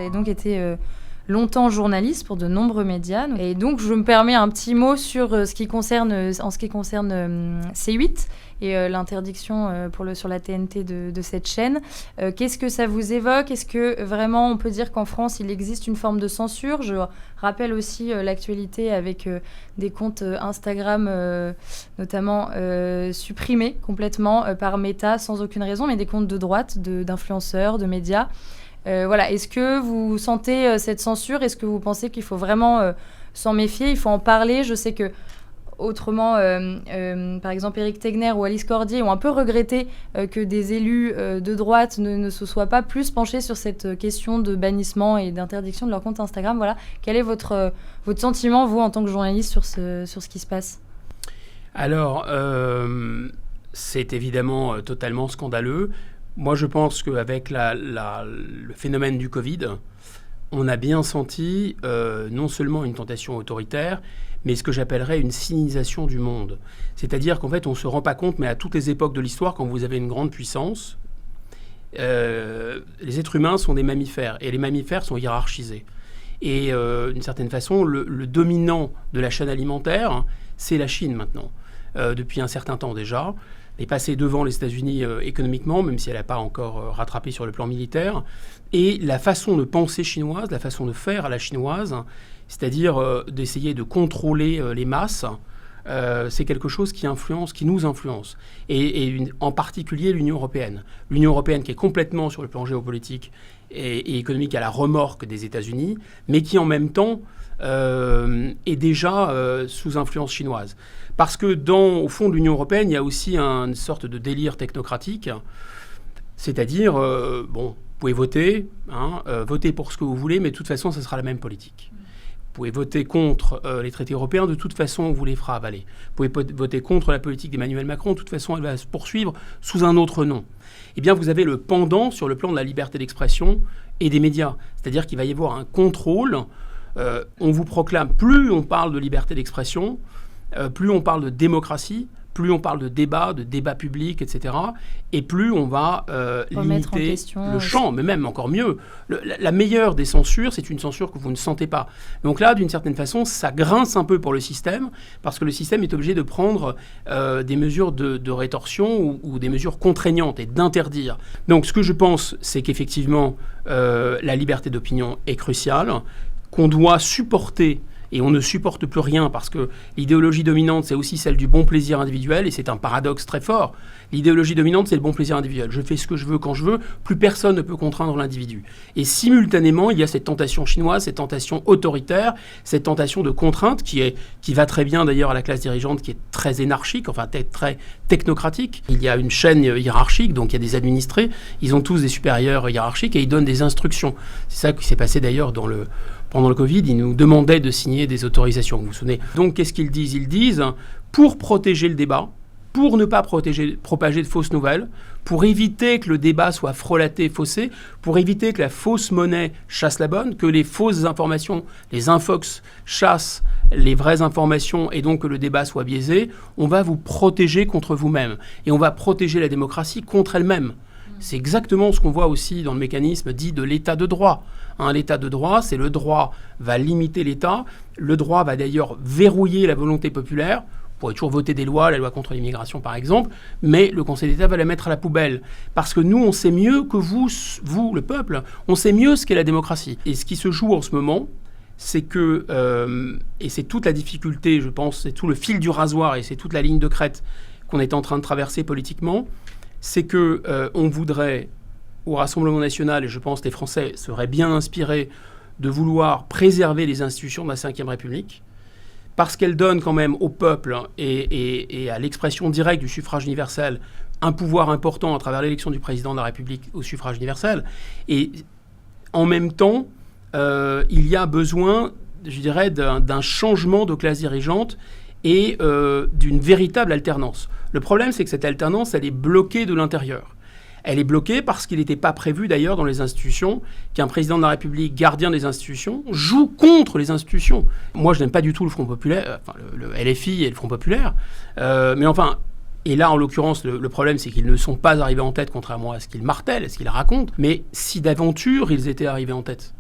avez donc été longtemps journaliste pour de nombreux médias. Et donc, je me permets un petit mot sur en ce qui concerne C8 et l'interdiction sur la TNT de cette chaîne. Qu'est-ce que ça vous évoque ? Est-ce que vraiment on peut dire qu'en France, il existe une forme de censure ? Je rappelle aussi l'actualité avec des comptes Instagram notamment supprimés complètement par Meta sans aucune raison, mais des comptes de droite, d'influenceurs, de médias. Voilà. Est-ce que vous sentez cette censure ? Est-ce que vous pensez qu'il faut vraiment s'en méfier ? Il faut en parler. Je sais que autrement, par exemple, Éric Tegner ou Alice Cordier ont un peu regretté que des élus de droite ne se soient pas plus penchés sur cette question de bannissement et d'interdiction de leur compte Instagram. Voilà. Quel est votre sentiment, vous, en tant que journaliste, sur ce qui se passe ? Alors, c'est évidemment totalement scandaleux. Moi, je pense qu'avec le phénomène du Covid, on a bien senti non seulement une tentation autoritaire, mais ce que j'appellerais une cynisation du monde. C'est-à-dire qu'en fait, on ne se rend pas compte, mais à toutes les époques de l'histoire, quand vous avez une grande puissance, les êtres humains sont des mammifères, et les mammifères sont hiérarchisés. Et d'une certaine façon, le dominant de la chaîne alimentaire, c'est la Chine maintenant, depuis un certain temps déjà. Elle est passée devant les États-Unis économiquement, même si elle n'a pas encore rattrapé sur le plan militaire. Et la façon de penser chinoise, la façon de faire à la chinoise, c'est-à-dire d'essayer de contrôler les masses, c'est quelque chose qui nous influence. Et en particulier l'Union européenne. L'Union européenne qui est complètement sur le plan géopolitique et économique à la remorque des États-Unis, mais qui en même temps est déjà sous influence chinoise. Parce que au fond de l'Union européenne, il y a aussi une sorte de délire technocratique. C'est-à-dire, vous pouvez voter, voter pour ce que vous voulez, mais de toute façon, ce sera la même politique. Vous pouvez voter contre les traités européens, de toute façon, on vous les fera avaler. Vous pouvez voter contre la politique d'Emmanuel Macron, de toute façon, elle va se poursuivre sous un autre nom. Eh bien, vous avez le pendant sur le plan de la liberté d'expression et des médias. C'est-à-dire qu'il va y avoir un contrôle. On vous proclame, plus on parle de liberté d'expression, plus on parle de démocratie, plus on parle de débat public, etc. Et plus on va limiter le champ, mais même encore mieux. La meilleure des censures, c'est une censure que vous ne sentez pas. Donc là, d'une certaine façon, ça grince un peu pour le système, parce que le système est obligé de prendre des mesures de rétorsion ou des mesures contraignantes et d'interdire. Donc ce que je pense, c'est qu'effectivement, la liberté d'opinion est cruciale, qu'on doit supporter. Et on ne supporte plus rien parce que l'idéologie dominante, c'est aussi celle du bon plaisir individuel, et c'est un paradoxe très fort. L'idéologie dominante, c'est le bon plaisir individuel. Je fais ce que je veux quand je veux, plus personne ne peut contraindre l'individu. Et simultanément, il y a cette tentation chinoise, cette tentation autoritaire, cette tentation de contrainte qui va très bien d'ailleurs à la classe dirigeante, qui est très énarchique, enfin très technocratique. Il y a une chaîne hiérarchique, donc il y a des administrés, ils ont tous des supérieurs hiérarchiques et ils donnent des instructions. C'est ça qui s'est passé d'ailleurs pendant le Covid, ils nous demandaient de signer des autorisations, vous vous souvenez. Donc, qu'est-ce qu'ils disent ? Ils disent, pour protéger le débat, pour ne pas propager de fausses nouvelles, pour éviter que le débat soit frelaté, faussé, pour éviter que la fausse monnaie chasse la bonne, que les fausses informations, les infox, chassent les vraies informations et donc que le débat soit biaisé, on va vous protéger contre vous-même. Et on va protéger la démocratie contre elle-même. C'est exactement ce qu'on voit aussi dans le mécanisme dit de l'état de droit. L'état de droit, c'est le droit va limiter l'État. Le droit va d'ailleurs verrouiller la volonté populaire. Vous pourrez toujours voter des lois, la loi contre l'immigration par exemple, mais le Conseil d'État va la mettre à la poubelle. Parce que nous, on sait mieux que vous, le peuple, on sait mieux ce qu'est la démocratie. Et ce qui se joue en ce moment, c'est que, et c'est toute la difficulté, je pense, c'est tout le fil du rasoir et c'est toute la ligne de crête qu'on est en train de traverser politiquement, c'est qu'on voudrait, au Rassemblement national, et je pense que les Français seraient bien inspirés de vouloir préserver les institutions de la Ve République, parce qu'elles donnent quand même au peuple et à l'expression directe du suffrage universel un pouvoir important à travers l'élection du président de la République au suffrage universel. Et en même temps, il y a besoin, je dirais, d'un changement de classe dirigeante et d'une véritable alternance. Le problème, c'est que cette alternance, elle est bloquée de l'intérieur. Elle est bloquée parce qu'il n'était pas prévu d'ailleurs dans les institutions qu'un président de la République, gardien des institutions, joue contre les institutions. Moi, je n'aime pas du tout le Front populaire, le LFI et le Front populaire, mais enfin, et là en l'occurrence, le problème c'est qu'ils ne sont pas arrivés en tête, contrairement à ce qu'ils martèlent, à ce qu'ils racontent, mais si d'aventure ils étaient arrivés en tête,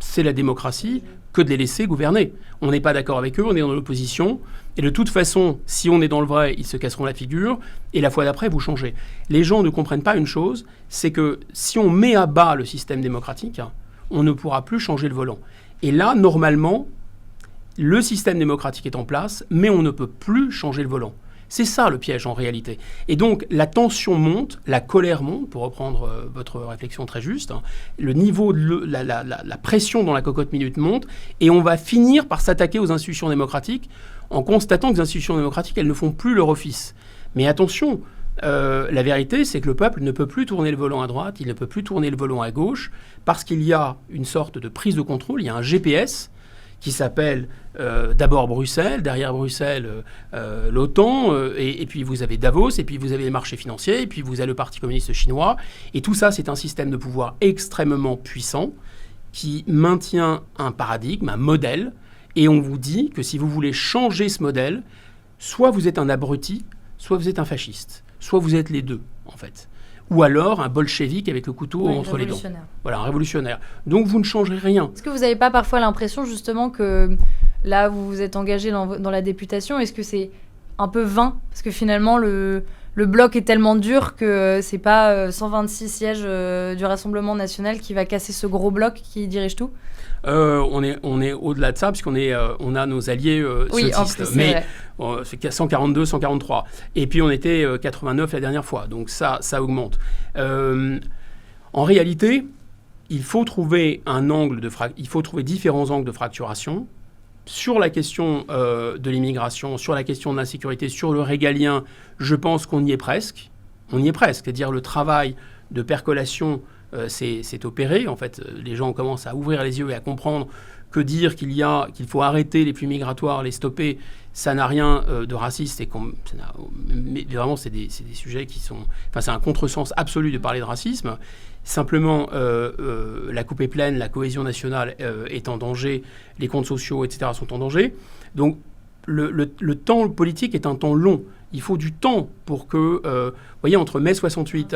c'est la démocratie que de les laisser gouverner. On n'est pas d'accord avec eux, on est dans l'opposition. Et de toute façon, si on est dans le vrai, ils se casseront la figure. Et la fois d'après, vous changez. Les gens ne comprennent pas une chose, c'est que si on met à bas le système démocratique, on ne pourra plus changer le volant. Et là, normalement, le système démocratique est en place, mais on ne peut plus changer le volant. C'est ça le piège en réalité. Et donc la tension monte, la colère monte, pour reprendre votre réflexion très juste. Le niveau de la pression dans la cocotte minute monte, et on va finir par s'attaquer aux institutions démocratiques en constatant que les institutions démocratiques, elles ne font plus leur office. Mais attention, la vérité, c'est que le peuple ne peut plus tourner le volant à droite, il ne peut plus tourner le volant à gauche, parce qu'il y a une sorte de prise de contrôle, il y a un GPS qui s'appelle d'abord Bruxelles, derrière Bruxelles l'OTAN, et puis vous avez Davos, et puis vous avez les marchés financiers, et puis vous avez le Parti communiste chinois. Et tout ça, c'est un système de pouvoir extrêmement puissant qui maintient un paradigme, un modèle, et on vous dit que si vous voulez changer ce modèle, soit vous êtes un abruti, soit vous êtes un fasciste, soit vous êtes les deux, en fait. Ou alors un bolchevique avec le couteau entre les dents. Voilà, un révolutionnaire. Donc vous ne changerez rien. Est-ce que vous n'avez pas parfois l'impression justement que là, vous vous êtes engagé dans la députation, est-ce que c'est un peu vain? Parce que finalement, le bloc est tellement dur que c'est pas 126 sièges du Rassemblement national qui va casser ce gros bloc qui dirige tout. On est au-delà de ça, puisqu'on on a nos alliés oui, sautistes. En plus, mais c'est 142, 143. Et puis on était 89 la dernière fois. Donc ça augmente. En réalité, il faut trouver il faut trouver différents angles de fracturation. Sur la question de l'immigration, sur la question de l'insécurité, sur le régalien, je pense qu'on y est presque. On y est presque. C'est-à-dire le travail de percolation c'est opéré. En fait, les gens commencent à ouvrir les yeux et à comprendre que dire qu'il faut arrêter les flux migratoires, les stopper, ça n'a rien de raciste. Mais vraiment, c'est des sujets qui sont... Enfin, c'est un contresens absolu de parler de racisme. Simplement, la coupe est pleine, la cohésion nationale est en danger, les comptes sociaux, etc. sont en danger. Donc, le temps politique est un temps long. Il faut du temps pour que... vous voyez, entre mai 68...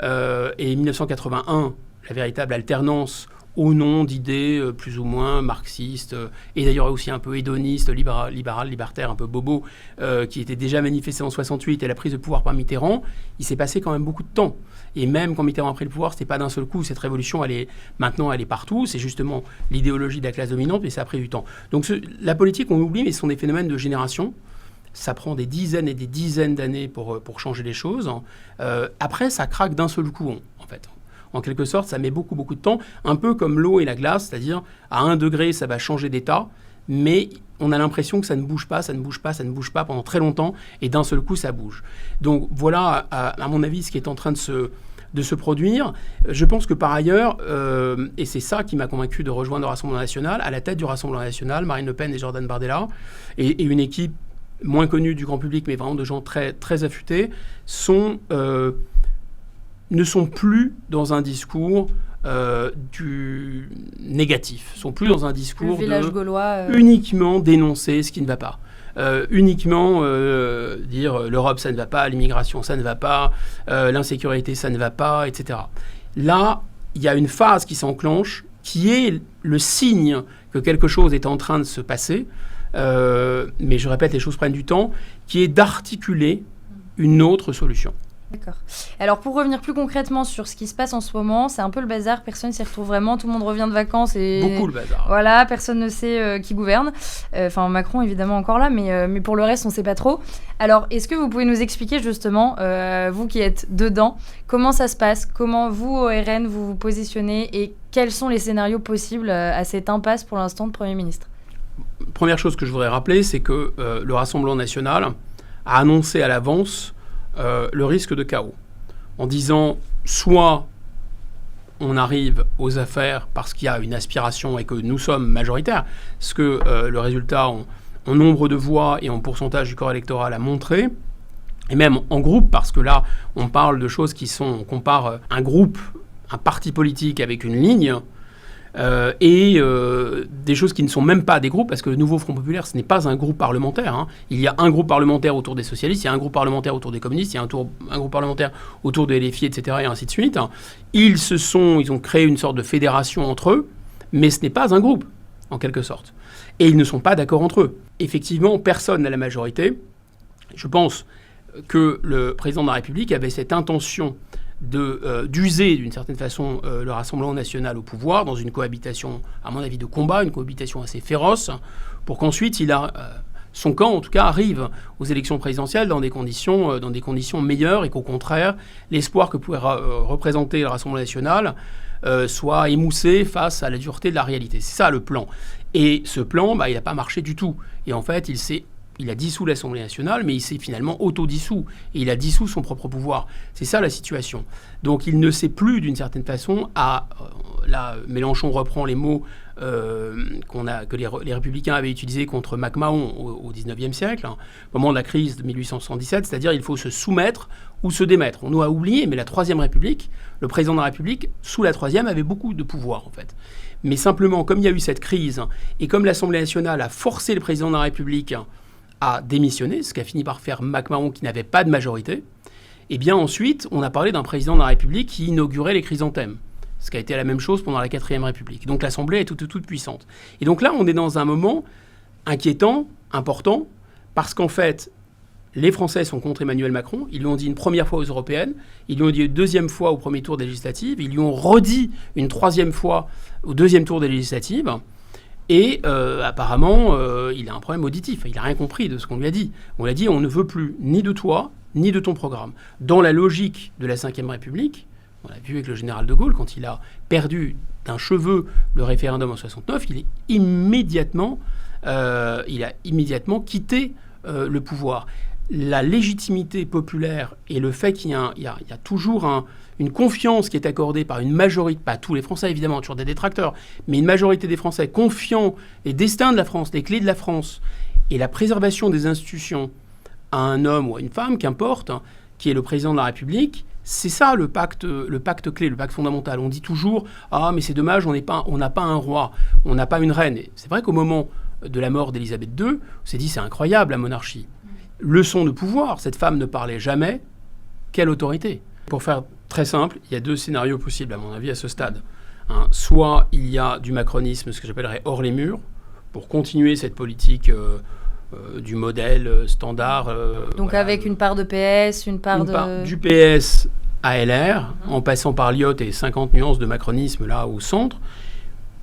et 1981, la véritable alternance au nom d'idées plus ou moins marxistes, et d'ailleurs aussi un peu hédonistes, libertaires, un peu bobos, qui étaient déjà manifestés en 68 et la prise de pouvoir par Mitterrand, il s'est passé quand même beaucoup de temps. Et même quand Mitterrand a pris le pouvoir, ce n'était pas d'un seul coup, cette révolution, maintenant elle est partout, c'est justement l'idéologie de la classe dominante, mais ça a pris du temps. Donc la politique, on oublie, mais ce sont des phénomènes de génération. Ça prend des dizaines et des dizaines d'années pour changer les choses. Après, ça craque d'un seul coup, en fait. En quelque sorte, ça met beaucoup, beaucoup de temps. Un peu comme l'eau et la glace, c'est-à-dire à 1 degré, ça va changer d'état, mais on a l'impression que ça ne bouge pas, ça ne bouge pas, ça ne bouge pas pendant très longtemps, et d'un seul coup, ça bouge. Donc voilà, à mon avis, ce qui est en train de se produire. Je pense que par ailleurs, et c'est ça qui m'a convaincu de rejoindre le Rassemblement national, à la tête du Rassemblement national, Marine Le Pen et Jordan Bardella, et une équipe moins connus du grand public, mais vraiment de gens très, très affûtés, ne sont plus dans un discours du négatif, sont plus dans un discours uniquement dénoncer ce qui ne va pas. Uniquement dire l'Europe ça ne va pas, l'immigration ça ne va pas, l'insécurité ça ne va pas, etc. Là, il y a une phase qui s'enclenche qui est le signe que quelque chose est en train de se passer. Mais je répète, les choses prennent du temps, qui est d'articuler une autre solution. D'accord. Alors pour revenir plus concrètement sur ce qui se passe en ce moment, c'est un peu le bazar, personne s'y retrouve vraiment, tout le monde revient de vacances et... Beaucoup le bazar. Voilà, personne ne sait qui gouverne. Enfin, Macron évidemment encore là, mais pour le reste, on ne sait pas trop. Alors, est-ce que vous pouvez nous expliquer justement, vous qui êtes dedans, comment ça se passe, comment vous, au RN, vous vous positionnez et quels sont les scénarios possibles à cette impasse pour l'instant de Premier ministre? Première chose que je voudrais rappeler, c'est que le Rassemblement national a annoncé à l'avance le risque de chaos, en disant soit on arrive aux affaires parce qu'il y a une aspiration et que nous sommes majoritaires, ce que le résultat en nombre de voix et en pourcentage du corps électoral a montré, et même en groupe, parce que là on parle de choses on compare un groupe, un parti politique avec une ligne, et des choses qui ne sont même pas des groupes, parce que le Nouveau Front Populaire, ce n'est pas un groupe parlementaire. Hein. Il y a un groupe parlementaire autour des socialistes, il y a un groupe parlementaire autour des communistes, il y a un groupe parlementaire autour des LFI, etc., et ainsi de suite. Ils ont créé une sorte de fédération entre eux, mais ce n'est pas un groupe, en quelque sorte. Et ils ne sont pas d'accord entre eux. Effectivement, personne n'a la majorité. Je pense que le président de la République avait cette intention d'user d'une certaine façon le Rassemblement national au pouvoir dans une cohabitation, à mon avis, de combat, une cohabitation assez féroce, pour qu'ensuite son camp, en tout cas, arrive aux élections présidentielles dans des conditions meilleures et qu'au contraire, l'espoir que pouvait représenter le Rassemblement national soit émoussé face à la dureté de la réalité. C'est ça le plan. Et ce plan, il n'a pas marché du tout. Et en fait, il a dissous l'Assemblée nationale, mais il s'est finalement autodissous. Et il a dissous son propre pouvoir. C'est ça la situation. Donc il ne sait plus, d'une certaine façon, là, Mélenchon reprend les mots que les Républicains avaient utilisés contre MacMahon au XIXe siècle, au moment de la crise de 1877, c'est-à-dire il faut se soumettre ou se démettre. On nous a oublié, mais la Troisième République, le président de la République, sous la Troisième, avait beaucoup de pouvoir, en fait. Mais simplement, comme il y a eu cette crise, et comme l'Assemblée nationale a forcé le président de la République à démissionner, ce qu'a fini par faire MacMahon qui n'avait pas de majorité, et bien ensuite, on a parlé d'un président de la République qui inaugurait les chrysanthèmes, ce qui a été la même chose pendant la 4e République. Donc l'Assemblée est toute puissante. Et donc là, on est dans un moment inquiétant, important, parce qu'en fait, les Français sont contre Emmanuel Macron. Ils lui ont dit une première fois aux Européennes, ils lui ont dit une deuxième fois au premier tour des législatives, ils lui ont redit une troisième fois au deuxième tour des législatives. Et apparemment, il a un problème auditif. Il n'a rien compris de ce qu'on lui a dit. On lui a dit, on ne veut plus ni de toi, ni de ton programme. Dans la logique de la Ve République, on l'a vu avec le général de Gaulle, quand il a perdu d'un cheveu le référendum en 69, il a immédiatement quitté le pouvoir. La légitimité populaire et le fait qu'il y a toujours une confiance qui est accordée par une majorité, pas tous les Français évidemment, toujours des détracteurs, mais une majorité des Français confiant les destins de la France, les clés de la France et la préservation des institutions à un homme ou à une femme, qu'importe, qui est le président de la République. C'est ça le pacte clé, le pacte fondamental. On dit toujours « Ah, mais c'est dommage, on n'a pas un roi, on n'a pas une reine ». Et c'est vrai qu'au moment de la mort d'Élisabeth II, on s'est dit « C'est incroyable la monarchie ». Leçon de pouvoir, cette femme ne parlait jamais. Quelle autorité? Pour faire très simple, il y a deux scénarios possibles, à mon avis, à ce stade. Soit il y a du macronisme, ce que j'appellerais hors les murs, pour continuer cette politique du modèle standard. Donc voilà, avec une part de PS, une part du PS à LR, en passant par Lyotte et 50 nuances de macronisme là au centre,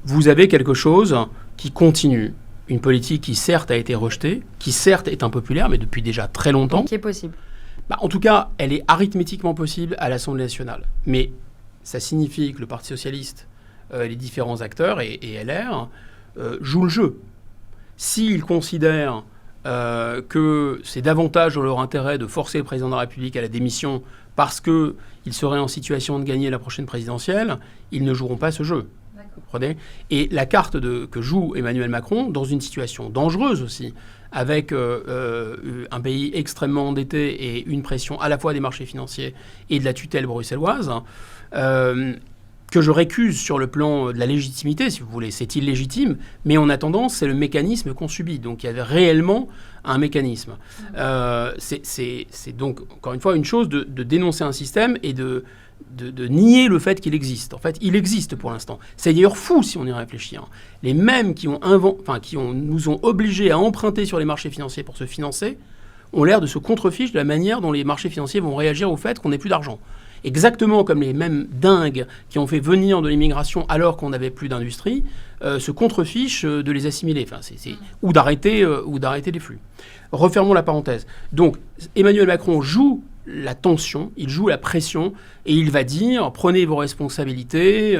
vous avez quelque chose qui continue. Une politique qui, certes, a été rejetée, qui, certes, est impopulaire, mais depuis déjà très longtemps. Qui est possible. En tout cas, elle est arithmétiquement possible à l'Assemblée nationale. Mais ça signifie que le Parti socialiste, les différents acteurs et LR jouent le jeu. S'ils considèrent que c'est davantage dans leur intérêt de forcer le président de la République à la démission parce qu'il serait en situation de gagner la prochaine présidentielle, ils ne joueront pas ce jeu. Et la carte que joue Emmanuel Macron, dans une situation dangereuse aussi, avec un pays extrêmement endetté et une pression à la fois des marchés financiers et de la tutelle bruxelloise, que je récuse sur le plan de la légitimité, si vous voulez. C'est illégitime, mais en attendant, c'est le mécanisme qu'on subit. Donc il y avait réellement un mécanisme. C'est donc, encore une fois, une chose de dénoncer un système et de nier le fait qu'il existe. En fait, il existe pour l'instant. C'est d'ailleurs fou si on y réfléchit. Les mêmes qui nous ont obligés à emprunter sur les marchés financiers pour se financer ont l'air de se contrefiche de la manière dont les marchés financiers vont réagir au fait qu'on n'ait plus d'argent. Exactement comme les mêmes dingues qui ont fait venir de l'immigration alors qu'on n'avait plus d'industrie se contrefichent de les assimiler. Ou d'arrêter les flux. Refermons la parenthèse. Donc, Emmanuel Macron joue la tension, il joue la pression et il va dire « Prenez vos responsabilités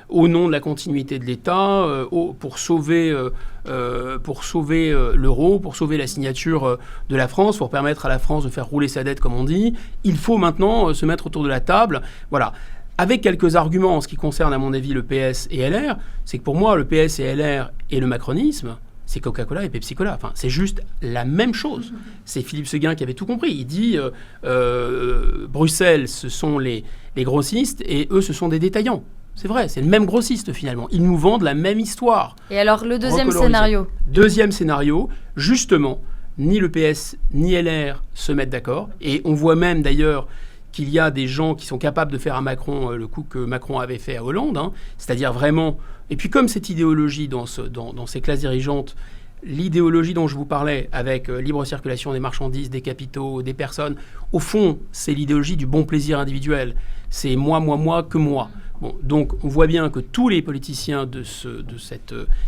au nom de la continuité de l'État, pour sauver l'euro, pour sauver la signature de la France, pour permettre à la France de faire rouler sa dette, comme on dit. Il faut maintenant se mettre autour de la table. » Voilà. Avec quelques arguments en ce qui concerne, à mon avis, le PS et LR, c'est que pour moi, le PS et LR et le macronisme, c'est Coca-Cola et Pepsi-Cola. Enfin, c'est juste la même chose. C'est Philippe Séguin qui avait tout compris. Il dit Bruxelles, ce sont les grossistes et eux, ce sont des détaillants. C'est vrai, c'est le même grossiste finalement. Ils nous vendent la même histoire. Et alors, le deuxième scénario? Deuxième scénario, justement, ni le PS ni LR se mettent d'accord. Et on voit même d'ailleurs qu'il y a des gens qui sont capables de faire à Macron le coup que Macron avait fait à Hollande, hein, c'est-à-dire vraiment... Et puis comme cette idéologie dans ces classes dirigeantes, l'idéologie dont je vous parlais, avec libre circulation des marchandises, des capitaux, des personnes, au fond, c'est l'idéologie du bon plaisir individuel. C'est moi, que moi. Bon, donc on voit bien que tous les politiciens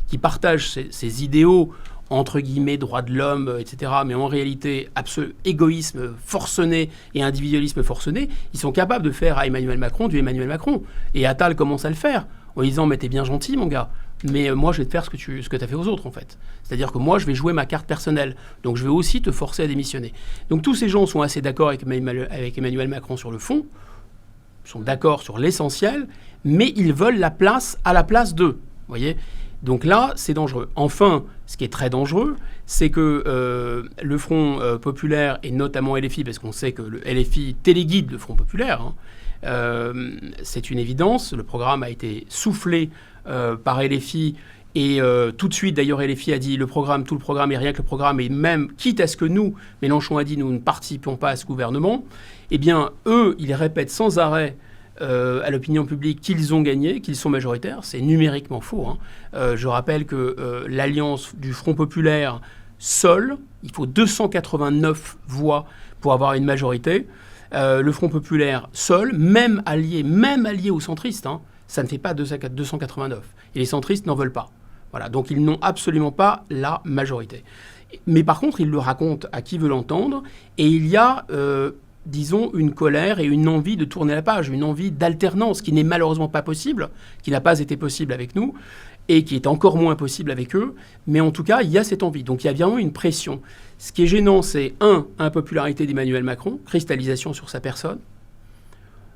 qui partagent ces idéaux, entre guillemets, droits de l'homme, etc., mais en réalité, égoïsme forcené et individualisme forcené, ils sont capables de faire à Emmanuel Macron du Emmanuel Macron. Et Attal commence à le faire, en disant « mais t'es bien gentil, mon gars, mais moi, je vais te faire ce que tu as fait aux autres, en fait. C'est-à-dire que moi, je vais jouer ma carte personnelle, donc je vais aussi te forcer à démissionner. » Donc tous ces gens sont assez d'accord avec Emmanuel Macron sur le fond, sont d'accord sur l'essentiel, mais ils veulent la place à la place d'eux, vous voyez ? Donc là, c'est dangereux. Enfin, ce qui est très dangereux, c'est que le Front populaire, et notamment LFI, parce qu'on sait que le LFI téléguide le Front populaire, hein, c'est une évidence. Le programme a été soufflé par LFI, et tout de suite, d'ailleurs, LFI a dit tout le programme, et rien que le programme, et même, quitte à ce que nous, Mélenchon a dit, nous ne participons pas à ce gouvernement, eh bien, eux, ils répètent sans arrêt à l'opinion publique qu'ils ont gagné, qu'ils sont majoritaires. C'est numériquement faux, hein. Je rappelle que l'alliance du Front populaire seul, il faut 289 voix pour avoir une majorité. Le Front populaire seul, même allié aux centristes, hein, ça ne fait pas 289. Et les centristes n'en veulent pas. Voilà, donc ils n'ont absolument pas la majorité. Mais par contre, ils le racontent à qui veut l'entendre, et il y a... disons, une colère et une envie de tourner la page, une envie d'alternance qui n'est malheureusement pas possible, qui n'a pas été possible avec nous et qui est encore moins possible avec eux. Mais en tout cas, il y a cette envie. Donc il y a vraiment une pression. Ce qui est gênant, c'est 1, impopularité d'Emmanuel Macron, cristallisation sur sa personne.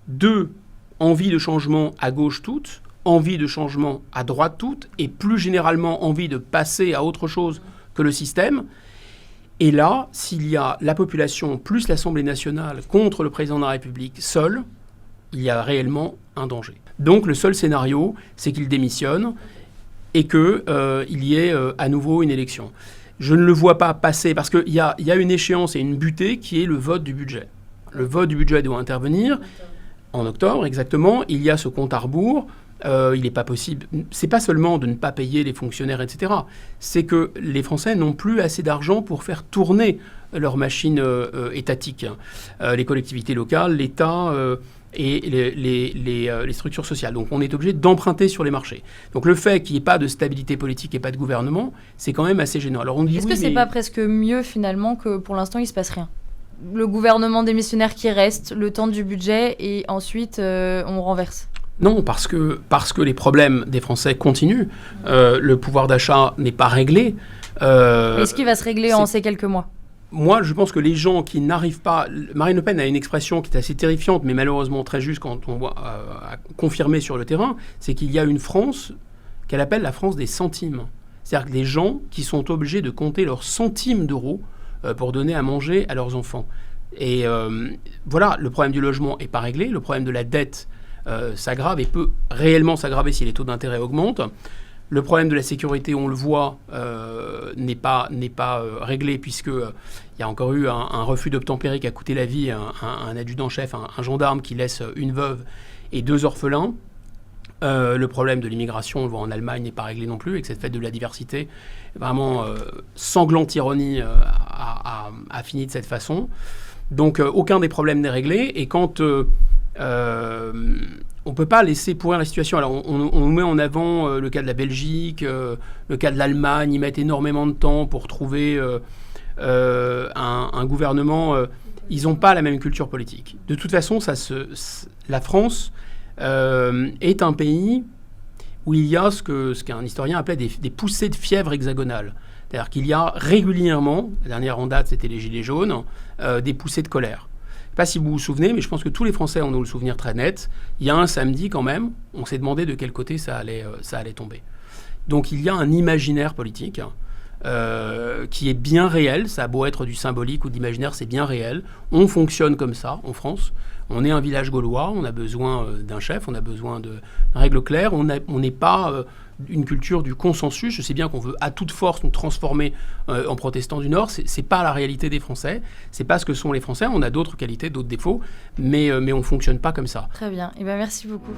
2, envie de changement à gauche toute, envie de changement à droite toute, et plus généralement envie de passer à autre chose que le système. Et là, s'il y a la population plus l'Assemblée nationale contre le président de la République seul, il y a réellement un danger. Donc le seul scénario, c'est qu'il démissionne et qu'il y ait à nouveau une élection. Je ne le vois pas passer parce qu'il y a une échéance et une butée qui est le vote du budget. Le vote du budget doit intervenir en octobre, exactement. Il y a ce compte à rebours. Il n'est pas possible. C'est pas seulement de ne pas payer les fonctionnaires, etc. C'est que les Français n'ont plus assez d'argent pour faire tourner leur machine étatique. Les collectivités locales, l'État et les structures sociales. Donc on est obligé d'emprunter sur les marchés. Donc le fait qu'il n'y ait pas de stabilité politique et pas de gouvernement, c'est quand même assez gênant. Alors on dit Est-ce que c'est pas presque mieux finalement que pour l'instant il ne se passe rien ? Le gouvernement démissionnaire qui reste, le temps du budget et ensuite on renverse. Non, parce que les problèmes des Français continuent. Le pouvoir d'achat n'est pas réglé. Est-ce qu'il va se régler en ces quelques mois ? Moi, je pense que les gens qui n'arrivent pas... Marine Le Pen a une expression qui est assez terrifiante, mais malheureusement très juste quand on voit confirmer sur le terrain, c'est qu'il y a une France qu'elle appelle la France des centimes. C'est-à-dire que des gens qui sont obligés de compter leurs centimes d'euros pour donner à manger à leurs enfants. Et voilà, le problème du logement n'est pas réglé, le problème de la dette s'aggrave et peut réellement s'aggraver si les taux d'intérêt augmentent. Le problème de la sécurité, on le voit, n'est pas réglé puisqu'il y a encore eu un refus d'obtempérer qui a coûté la vie à un adjudant-chef, un gendarme qui laisse une veuve et 2 orphelins. Le problème de l'immigration, on le voit en Allemagne, n'est pas réglé non plus, avec cette fête de la diversité. Vraiment, sanglante ironie a fini de cette façon. Donc, aucun des problèmes n'est réglé. Et quand... on ne peut pas laisser pourrir la situation. Alors, on met en avant le cas de la Belgique, le cas de l'Allemagne. Ils mettent énormément de temps pour trouver un gouvernement. Ils n'ont pas la même culture politique. De toute façon, la France est un pays où il y a ce qu'un historien appelait des poussées de fièvre hexagonale. C'est-à-dire qu'il y a régulièrement, la dernière en date, c'était les Gilets jaunes, des poussées de colère. Je ne sais pas si vous vous souvenez, mais je pense que tous les Français en ont le souvenir très net. Il y a un samedi quand même, on s'est demandé de quel côté ça allait tomber. Donc il y a un imaginaire politique qui est bien réel. Ça a beau être du symbolique ou de l'imaginaire, c'est bien réel. On fonctionne comme ça en France. On est un village gaulois, on a besoin d'un chef, on a besoin de règles claires. On n'est pas une culture du consensus. Je sais bien qu'on veut à toute force nous transformer en protestants du Nord. C'est pas la réalité des Français. C'est pas ce que sont les Français. On a d'autres qualités, d'autres défauts, mais on fonctionne pas comme ça. Très bien. Et ben merci beaucoup.